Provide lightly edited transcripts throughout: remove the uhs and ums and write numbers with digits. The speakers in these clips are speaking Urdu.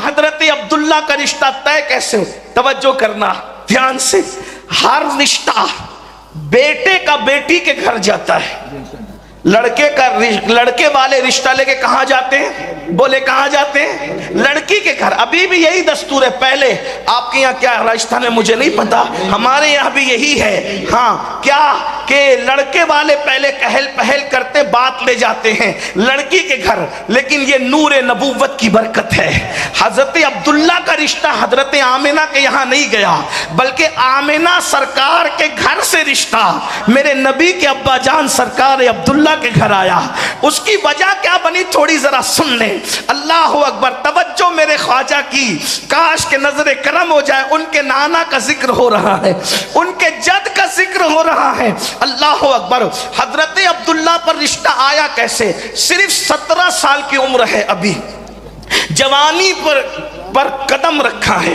حضرت عبداللہ کا رشتہ طے کیسے ہو؟ توجہ کرنا دھیان سے. ہر رشتہ بیٹے کا بیٹی کے گھر جاتا ہے. لڑکے والے رشتہ لے کے کہاں جاتے ہیں؟ بولے کہاں جاتے ہیں؟ لڑکی کے گھر. ابھی بھی یہی دستور ہے. پہلے آپ کے یہاں کیا راجستھان میں مجھے نہیں پتا, ہمارے یہاں بھی یہی ہے. ہاں کیا کہ لڑکے والے پہلے کہل پہل کرتے بات لے جاتے ہیں لڑکی کے گھر. لیکن یہ نور نبوت کی برکت ہے. حضرت عبداللہ کا رشتہ حضرت آمنہ کے یہاں نہیں گیا, بلکہ آمنہ سرکار کے گھر سے رشتہ میرے نبی کے ابا جان سرکار عبداللہ کے گھر آیا. اس کی وجہ کیا بنی تھوڑی ذرا سن لیں. اللہ اکبر, توجہ میرے خواجہ کی. کاش کہ نظر کرم ہو جائے. ان کے نانا کا ذکر ہو رہا ہے, ان کے جد کا ذکر ہو رہا ہے. اللہ اکبر. حضرت عبداللہ پر رشتہ آیا کیسے؟ صرف 17 سال کی عمر ہے, ابھی جوانی پر قدم رکھا ہے.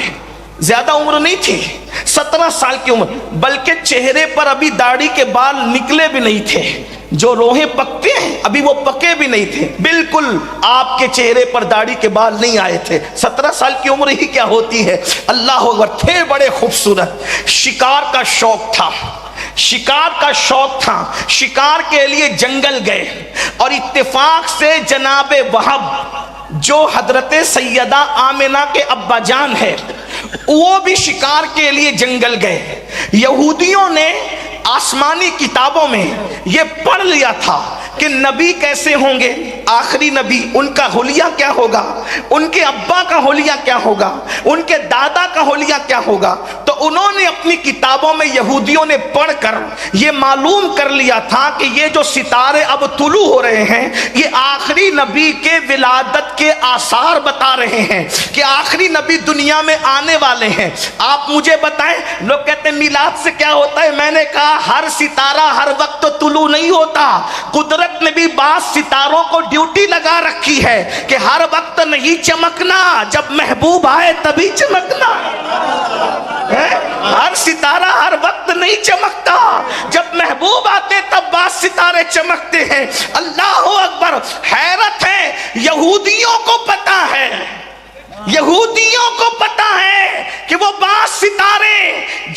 زیادہ عمر نہیں تھی, 17 سال کی عمر, بلکہ چہرے پر ابھی داڑھی کے بال نکلے بھی نہیں تھے. جو روحیں پکتے ہیں ابھی وہ پکے بھی نہیں تھے. بالکل آپ کے چہرے پر داڑھی کے بال نہیں آئے تھے. 17 سال کی عمر ہی کیا ہوتی ہے. اللہ اکبر. تھے بڑے خوبصورت. شکار کا شوق تھا, شکار کا شوق تھا. شکار کے لیے جنگل گئے اور اتفاق سے جناب وہب جو حضرت سیدہ آمنہ کے ابا جان ہے وہ بھی شکار کے لیے جنگل گئے. یہودیوں نے آسمانی کتابوں میں یہ پڑھ لیا تھا کہ نبی کیسے ہوں گے, آخری نبی, ان کا حلیہ کیا ہوگا, ان کے ابا کا حلیہ کیا ہوگا, ان کے دادا کا حلیہ کیا ہوگا. تو انہوں نے اپنی کتابوں میں یہودیوں نے پڑھ کر یہ معلوم کر لیا تھا کہ یہ جو ستارے اب طلوع ہو رہے ہیں یہ آخری نبی کے ولادت کے آثار بتا رہے ہیں کہ آخری نبی دنیا میں آنے والے ہیں. آپ مجھے بتائیں, لوگ کہتے ہیں میلاد سے کیا ہوتا ہے. میں نے کہا ہر ستارہ ہر وقت تو طلوع نہیں ہوتا. قدرت نے بھی بعض ستاروں کو ڈیوٹی لگا رکھی ہے کہ ہر وقت نہیں چمکنا, جب محبوب آئے تبھی چمکنا. ہر ستارہ ہر وقت نہیں چمکتا, جب محبوب آتے تب بعض ستارے چمکتے ہیں. اللہ اکبر. حیرت ہے, یہودیوں کو پتا ہے, یہودیوں کو پتا ہے کہ وہ بعض ستارے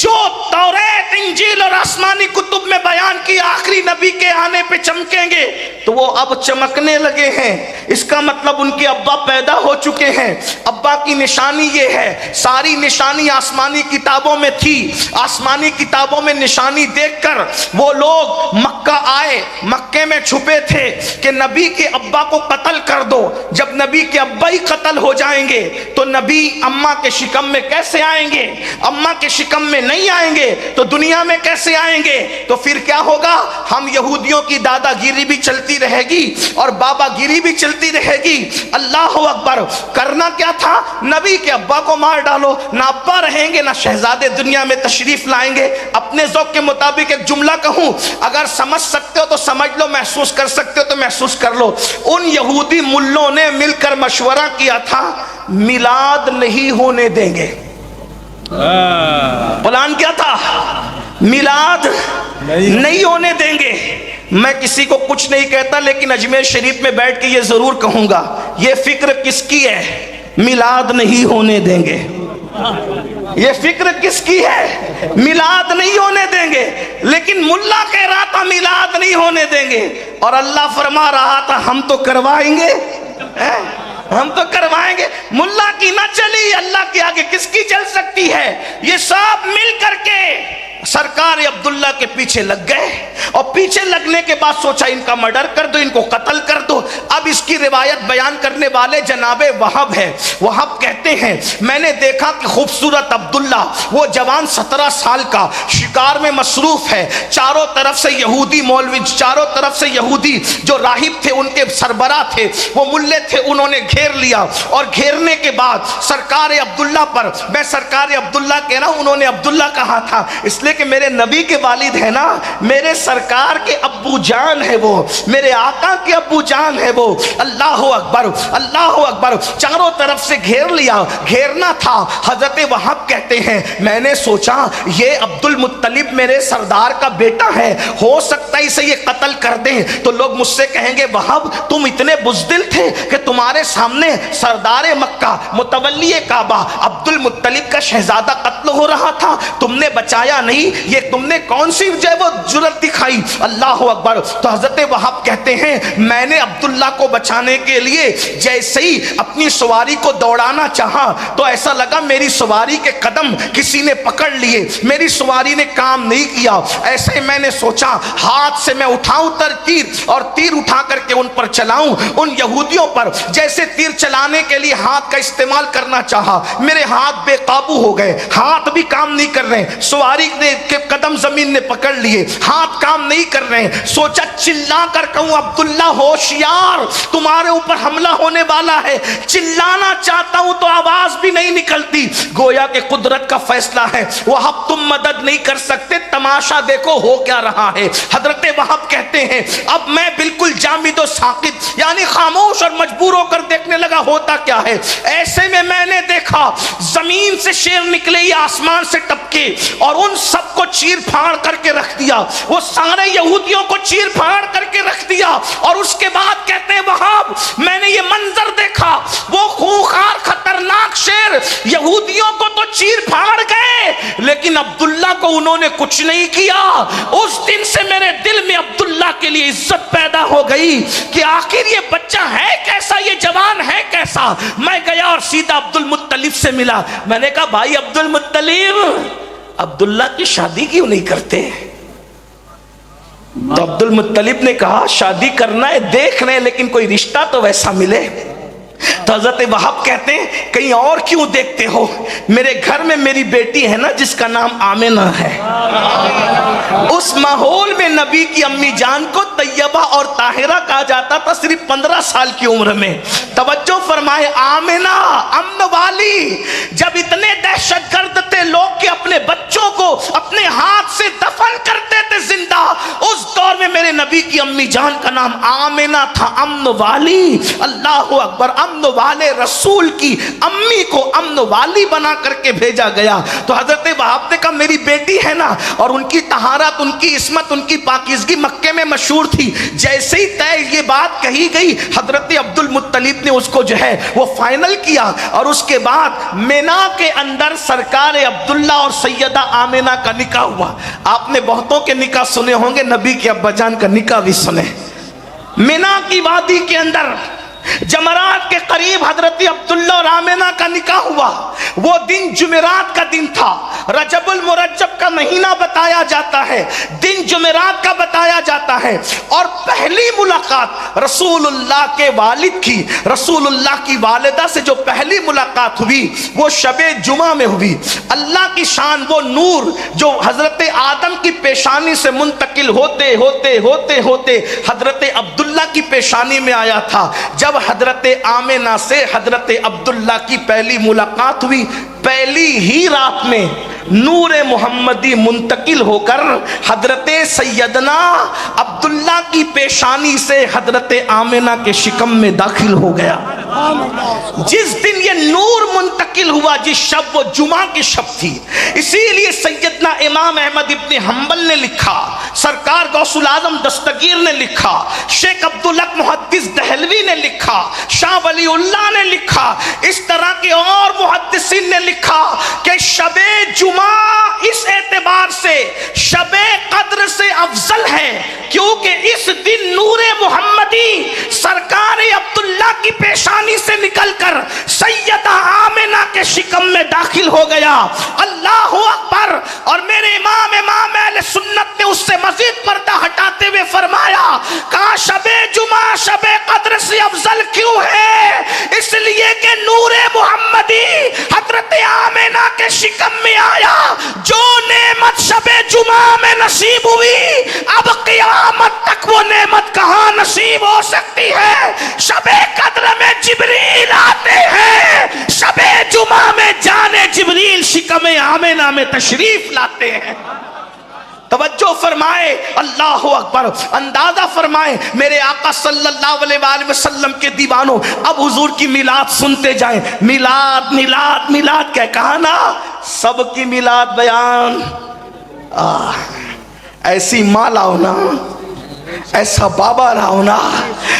جو توریت انجیل اور آسمانی کتب میں بیان کی آخری نبی کے آنے پہ چمکیں گے, تو وہ اب چمکنے لگے ہیں. اس کا مطلب ان کے ابا پیدا ہو چکے ہیں. ابا کی نشانی یہ ہے, ساری نشانی آسمانی کتابوں میں تھی. آسمانی کتابوں میں نشانی دیکھ کر وہ لوگ مکہ آئے, مکے میں چھپے تھے کہ نبی کے ابا کو قتل کر دو. جب نبی کے ابا ہی قتل ہو جائیں گے تو نبی اماں کے شکم میں کیسے آئیں گے, اماں کے شکم میں نہیں آئیں گے تو دنیا میں کیسے آئیں گے. تو پھر کیا ہوگا, ہم یہودیوں کی دادا گیری بھی چلتی رہے گی اور بابا گیری بھی چلتی رہے گی. اللہ اکبر. کرنا کیا تھا, نبی کے ابا کو مار ڈالو. نہ ابا رہیں گے نہ شہزادے دنیا میں تشریف لائیں گے. اپنے ذوق کے مطابق ایک جملہ کہوں, اگر سمجھ سکتے ہو تو سمجھ لو, محسوس کر سکتے ہو تو محسوس کر لو. ان یہودی ملوں نے مل کر مشورہ کیا تھا میلاد نہیں ہونے دیں گے. پلان کیا تھا, میلاد نہیں ہونے دیں گے. میں کسی کو کچھ نہیں کہتا, لیکن اجمیر شریف میں بیٹھ کے یہ ضرور کہوں گا, یہ فکر کس کی ہے, میلاد نہیں ہونے دیں گے. یہ فکر کس کی ہے, میلاد نہیں ہونے دیں گے. لیکن ملا کہہ رہا تھا میلاد نہیں ہونے دیں گے, اور اللہ فرما رہا تھا ہم تو کروائیں گے, ہم تو کروائیں گے. ملا کی نہ چلی, اللہ کے آگے کس کی چل سکتی ہے. یہ سب مل کر کے سرکار عبداللہ کے پیچھے لگ گئے, اور پیچھے لگنے کے بعد سوچا ان کا مرڈر کر دو, ان کو قتل کر دو. اب اس کی روایت بیان کرنے والے جناب وہب ہے. وہب کہتے ہیں میں نے دیکھا کہ خوبصورت عبداللہ وہ جوان 17 سال کا شکار میں مصروف ہے. چاروں طرف سے یہودی مولوی, چاروں طرف سے یہودی جو راہب تھے ان کے سربراہ تھے, وہ ملے تھے, انہوں نے گھیر لیا. اور گھیرنے کے بعد سرکار عبداللہ پر, میں سرکار عبداللہ کہہ رہا ہوں, انہوں نے عبداللہ کہا تھا اس لیے کہ میرے نبی کے والد ہیں نا, میرے سرکار کے ابو جان ہے وہ, میرے آقا کے ابو جان ہے وہ. اللہ اکبر, اللہ اکبر. چاروں طرف سے گھیر لیا, گھیرنا تھا. حضرت وہاب کہتے ہیں میں نے سوچا یہ عبد المطلب میرے سردار کا بیٹا ہے, ہو سکتا ہے اسے یہ قتل کر دیں تو لوگ مجھ سے کہیں گے وہاب تم اتنے بزدل تھے کہ تمہارے سامنے سردار مکہ متولی کعبہ عبد المطلب کا شہزادہ قتل ہو رہا تھا, تم نے بچایا نہیں, یہ تم نے کون سی جو ہے وہ جرأت دکھائی. اللہ اکبر. تو حضرت وہاب کہتے ہیں میں نے عبداللہ کو بچانے کے لیے جیسے ہی اپنی سواری کو دوڑانا چاہا تو ایسا لگا میری سواری کے قدم کسی نے پکڑ لیے, میری سواری نے کام نہیں کیا. ایسے ہی میں نے سوچا ہاتھ سے میں اٹھاؤں تیر اور تیر اٹھا کر کے ان پر چلاؤں, ان یہودیوں پر. جیسے تیر چلانے کے لیے ہاتھ کا استعمال کرنا چاہا, میرے ہاتھ بے قابو ہو گئے, ہاتھ بھی کام نہیں کر رہے, سواری کے قدم زمین نے پکڑ لیے, ہاتھ کام نہیں کر رہے. سوچا چلا کر کہوں عبداللہ ہوشیار تمہارے اوپر حملہ ہونے والا ہے, چلانا چاہتا ہوں تو آواز بھی نہیں نکلتی. گویا کہ قدرت کا فیصلہ ہے, وہاب تم مدد نہیں کر سکتے, تماشا دیکھو ہو کیا رہا ہے. حضرت وہاب کہتے ہیں اب میں بالکل جامد و ساکت یعنی خاموش اور مجبور ہو کر دیکھنے لگا ہوتا کیا ہے. ایسے میں نے دیکھا زمین سے شیر نکلے یا آسمان سے ٹپکے اور ان سب کو چیر پھاڑ کر کے رکھ دیا, وہ سارے یہودیوں کو چیر پھاڑ کر کے رکھ دیا. اور اس کے بعد کہتے ہیں وہاب میں نے یہ منظر دیکھا, وہ خونخوار خطرناک شیر یہودیوں کو تو چیر پھاڑ گئے لیکن عبداللہ کو انہوں نے کچھ نہیں کیا. اس دن سے میرے دل میں عبداللہ کے لیے عزت پیدا ہو گئی کہ آخر یہ بچہ ہے کیسا, یہ جوان ہے کیسا. میں گیا اور سیدھا عبد المطلب سے ملا, میں نے کہا بھائی عبد المطلب عبداللہ کی شادی کیوں نہیں کرتے؟ تو عبد المطلب نے کہا شادی کرنا ہے دیکھ رہے ہیں لیکن کوئی رشتہ تو ویسا ملے. تو حضرت وہاب کہتے ہیں کہیں اور کیوں دیکھتے ہو, میرے گھر میں میری بیٹی ہے نا جس کا نام آمنہ ہے, اس ماحول میں نبی کی امی جان کو طیبہ اور طاہرہ کہا جاتا تھا صرف 15 سال کی عمر میں. توجہ فرمائے, آمنہ امن والی. جب اتنے دہشت گرد تھے لوگ کہ اپنے بچوں کو اپنے ہاتھ سے دفن کرتے تھے زندہ, اس دور میں میرے نبی کی امی جان کا نام آمنہ تھا, امن والی. اللہ اکبر. امن والے رسول کی امی کو امن والی بنا کر کے بھیجا گیا. تو حضرت وہاب نے کہا میری بیٹی ہے نا, اور ان کی طہارت, ان کی عصمت, ان کی پاکیزگی مکے میں مشہور تھی. جیسے ہی طے یہ بات کہی گئی حضرت عبد المطلب نے اس کو جو ہے وہ فائنل کیا, اور اس کے بعد مینا کے اندر سرکار عبداللہ اور سیدہ آمنہ کا نکاح ہوا. آپ نے بہتوں کے نکاح سنے ہوں گے, نبی کے ابا جان کا نکاح بھی سنے. مینا کی وادی کے اندر جمرات کے قریب حضرت عبداللہ اور آمنہ کا نکاح ہوا. وہ دن جمعرات کا دن تھا, رجب المرجب کا مہینہ بتایا جاتا ہے, دن جمعرات کا بتایا جاتا ہے. اور پہلی ملاقات رسول اللہ کے والد کی, رسول اللہ کی والدہ سے جو پہلی ملاقات ہوئی وہ شب جمعہ میں ہوئی. اللہ کی شان, وہ نور جو حضرت آدم کی پیشانی سے منتقل ہوتے ہوتے ہوتے ہوتے حضرت عبداللہ کی پیشانی میں آیا تھا. جب حضرت آمنہ سے حضرت عبداللہ کی پہلی ملاقات ہوئی, پہلی ہی رات میں نور محمدی منتقل ہو کر حضرت سیدنا عبداللہ کی پیشانی سے حضرت آمنہ کے شکم میں داخل ہو گیا. جس دن یہ نور منتقل ہوا, جس شب, وہ جمعہ کی شب تھی. اسی لیے سیدنا امام احمد ابن حنبل نے لکھا, سرکار غوث العظم دستگیر نے لکھا, شیخ عبدالحق محدث دہلوی نے لکھا, شاہ ولی اللہ نے لکھا, اس طرح کے اور محدثین نے لکھا کہ شب جمعہ اس اعتبار سے شب قدر سے افضل ہے کیونکہ اس دن نور محمدی سرکار عبداللہ کی پیشانی سے نکل کر سیدہ آمنہ کے شکم میں داخل ہو گیا. اللہ اکبر. اور میرے امام اہل سنت نے اس سے مزید پردہ ہٹاتے ہوئے فرمایا, کہا شب جمعہ شب قدر سے افضل کیوں ہے؟ اس لیے کہ نور محمدی حضرت آمنہ کے شکم میں آیا. جو نعمت شب جمعہ میں نصیب ہوئی, اب قیامت تک وہ نعمت کہاں نصیب ہو سکتی ہے؟ شب قدر میں جبریل آتے ہیں, شب جمعہ میں جانے جبریل شکم آمنہ میں تشریف لاتے ہیں. توجہ فرمائے، اللہ اکبر، اندازہ فرمائے میرے آقا صلی اللہ علیہ وآلہ وسلم کے دیوانوں، اب حضور کی میلاد سنتے جائیں۔ میلاد میلاد میلاد کہا نا، سب کی میلاد بیان۔ ایسی ماں لاؤ نا، ایسا بابا لاؤ نا،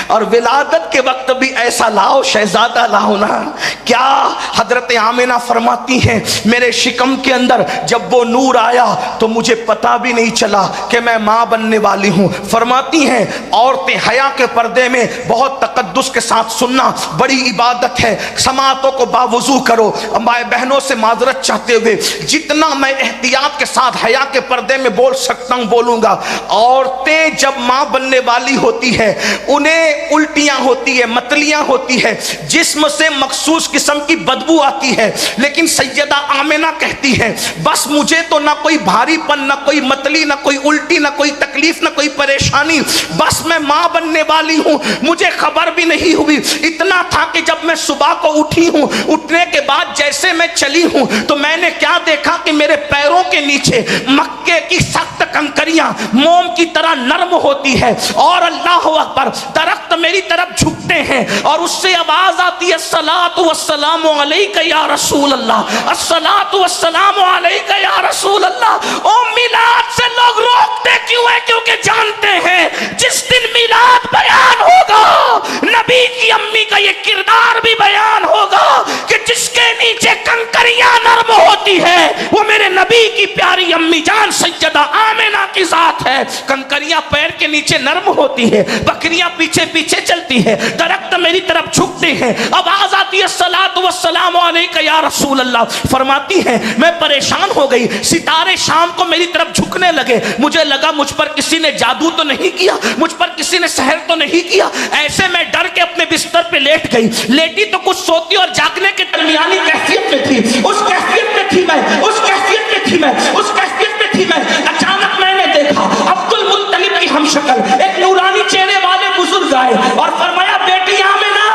اور ولادت کے وقت بھی ایسا لاؤ، شہزادہ لاؤ نا۔ کیا حضرت آمنہ فرماتی ہیں میرے شکم کے اندر جب وہ نور آیا تو مجھے پتا بھی نہیں چلا کہ میں ماں بننے والی ہوں۔ فرماتی ہیں عورتیں حیا کے پردے میں بہت تقدس کے ساتھ سننا بڑی عبادت ہے، سماعتوں کو باوضو کرو۔ مائیں بہنوں سے معذرت چاہتے ہوئے جتنا میں احتیاط کے ساتھ حیا کے پردے میں بول سکتا ہوں بولوں گا۔ عورتیں جب ماں بننے والی ہوتی ہے انہیں الٹیاں ہوتی ہے، متلیاں ہوتی ہے، جسم سے مخصوص قسم کی بدبو آتی ہے، لیکن سیدہ آمنہ کہتی ہے بس مجھے تو نہ کوئی بھاری پن، نہ کوئی متلی، نہ کوئی الٹی، نہ کوئی تکلیف، نہ کوئی پریشانی، بس میں ماں بننے والی ہوں، مجھے خبر بھی نہیں ہوئی۔ اتنا تھا کہ جب میں صبح کو اٹھی ہوں، اٹھنے کے بعد جیسے میں چلی ہوں تو میں نے کیا دیکھا کہ میرے پیروں کے نیچے مکے کی سخت کنکریاں موم کی طرح نرم ہوتی ہے، اور اللہ اکبر درخت میری طرف جھکتے ہیں، اور اس سے آواز آتی ہے الصلاۃ والسلام علیک یا رسول اللہ، الصلاۃ والسلام علیک یا رسول اللہ۔ او میلاد سے لوگ روکتے کیوں ہیں؟ کیونکہ جانتے ہیں جس دن میلاد بیان ہوگا نبی کی امی کا یہ کردار بھی بیان ہوگا کہ جس کے نیچے کنکریاں نرم ہوتی ہے وہ میرے نبی کی پیاری امی جان سیدہ آمنہ کی ذات ہے۔ کنکریاں پیر کے نیچے نرم ہوتی ہے، بکریاں پیچھے پیچھے چلتی ہے، درخت میری طرف جھکتے ہیں، آواز آتی ہے الصلاۃ والسلام علیک یا رسول اللہ۔ فرماتی ہیں میں پریشان ہو گئی، ستارے شام کو میری طرف جھکنے لگے، مجھے لگا مجھ پر کسی نے جادو تو نہیں کیا، مجھ پر کسی نے سحر تو نہیں کیا۔ ایسے میں ڈر کے اپنے بستر پہ لیٹ گئی، لیٹی تو کچھ سوتی اور جاگنے کے درمیانی کیفیت میں تھی، اس کیفیت میں تھی میں، اس کیفیت میں تھی میں، اس کیفیت میں تھی میں۔ اچانک میں نے دیکھا عبد المطلب کی ہم شکل ایک نورانی چہرے والے بزرگ آئے اور فرمایا بیٹی آمنہ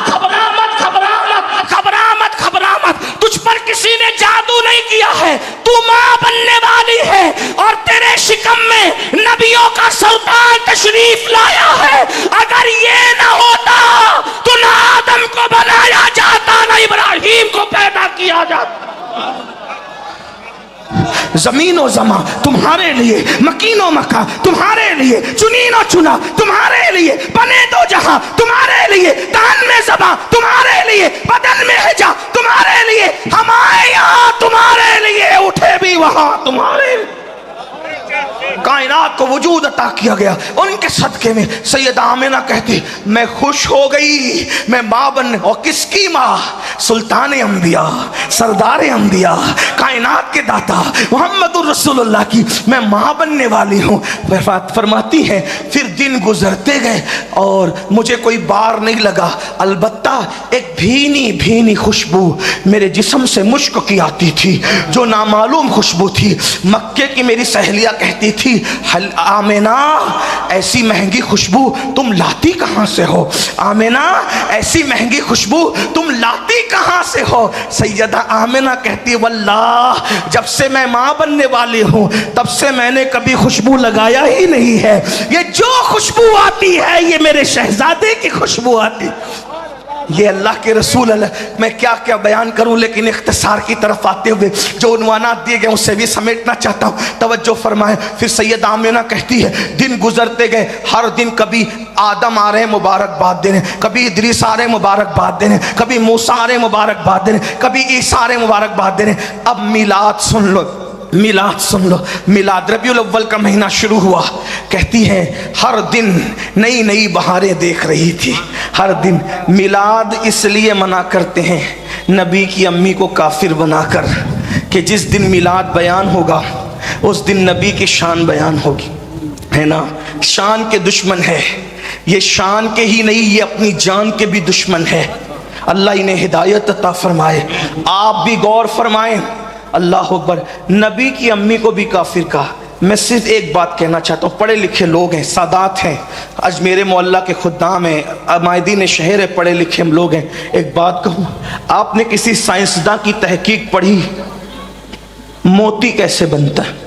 گھبرا مت، گھبرا مت، گھبرا مت، گھبرا مت، تجھ پر کسی نے جادو نہیں کیا ہے، تو ماں بننے والی ہے، اور تیرے شکم میں نبیوں کا سلطان تشریف لایا ہے۔ اگر یہ نہ ہوتا تو نہ آدم کو بنایا جاتا، نہ ابراہیم کو پیدا کیا جاتا۔ زمین و زمان تمہارے لیے، مکین و مکہ تمہارے لیے، چنین و چنا تمہارے لیے، بنے دو جہاں تمہارے لیے، تن میں زباں تمہارے لیے، بدن میں حجا تمہارے لیے، ہم آئے یہاں تمہارے لیے، اٹھے بھی وہاں تمہارے لیے۔ کائنات کو وجود عطا کیا گیا ان کے صدقے میں۔ سیدہ آمنہ کہتی میں خوش ہو گئی، میں ماں بننے، اور کس کی ماں؟ سلطان انبیاء، سردار انبیاء، کائنات کے داتا محمد الرسول اللہ کی میں ماں بننے والی ہوں۔ فرماتی ہیں پھر دن گزرتے گئے اور مجھے کوئی بار نہیں لگا، البتہ ایک بھینی بھینی خوشبو میرے جسم سے مشک کی آتی تھی جو نامعلوم خوشبو تھی۔ مکے کی میری سہیلیاں کہتی تھی آمنہ ایسی مہنگی خوشبو تم لاتی کہاں سے ہو؟ آمنہ ایسی مہنگی خوشبو تم لاتی کہاں سے ہو؟ سیدہ آمنہ کہتی واللہ جب سے میں ماں بننے والی ہوں تب سے میں نے کبھی خوشبو لگایا ہی نہیں ہے، یہ جو خوشبو آتی ہے یہ میرے شہزادے کی خوشبو آتی۔ یہ اللہ کے رسول اللہ، میں کیا کیا بیان کروں، لیکن اختصار کی طرف آتے ہوئے جو عنوانات دیے گئے اسے بھی سمیٹنا چاہتا ہوں، توجہ فرمائیں۔ پھر سیدہ آمنہ کہتی ہے دن گزرتے گئے، ہر دن کبھی آدم آ رہے ہیں مبارکباد دینے، کبھی ادریس آ رہے ہیں مبارکباد دینے، کبھی موسیٰ آ رہے ہیں مبارکباد دینے، کبھی عیسیٰ آ رہے ہیں مبارکباد دینے۔ اب میلاد سن لو، میلاد سن لو، میلاد ربیع الاول کا مہینہ شروع ہوا، کہتی ہیں ہر دن نئی نئی بہاریں دیکھ رہی تھی، ہر دن۔ میلاد اس لیے منع کرتے ہیں نبی کی امی کو کافر بنا کر کہ جس دن میلاد بیان ہوگا اس دن نبی کی شان بیان ہوگی، ہے نا؟ شان کے دشمن ہے یہ، شان کے ہی نہیں یہ اپنی جان کے بھی دشمن ہے۔ اللہ انہیں ہدایت عطا فرمائے، آپ بھی غور فرمائیں۔ اللہ اکبر، نبی کی امی کو بھی کافر کہا۔ میں صرف ایک بات کہنا چاہتا ہوں، پڑھے لکھے لوگ ہیں، سادات ہیں، اجمیر معلیٰ کے خدام ہیں، مائدین شہر ہے، پڑھے لکھے ہم لوگ ہیں۔ ایک بات کہوں، آپ نے کسی سائنسداں کی تحقیق پڑھی موتی کیسے بنتا ہے؟